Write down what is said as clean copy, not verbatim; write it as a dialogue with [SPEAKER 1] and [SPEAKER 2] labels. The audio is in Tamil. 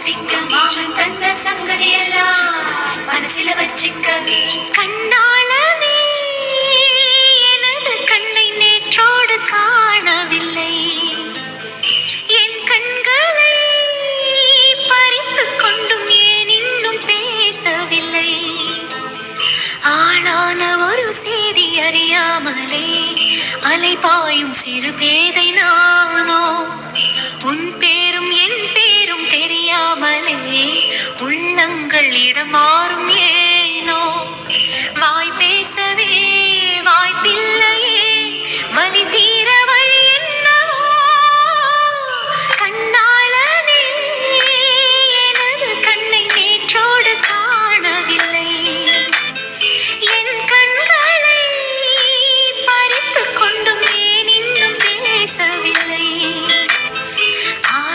[SPEAKER 1] யோசிக்க மாமன் தந்த சங்கதியெல்லாம் மனசில வச்சிக்க கண்ணாளனே எனது கண்ணை நேற்றோடு காணவில்லை என் கண்களை பறித்து கொண்டும் ஏன் இன்னும் பேசவில்லை ஆளான ஒரு செய்தி அறியாமலே அலைபாயும் சிறு பேதை நானோ உன் பேரும் என் பேரும் தெரியாமலே உள்ளங்கள் இடமாறும்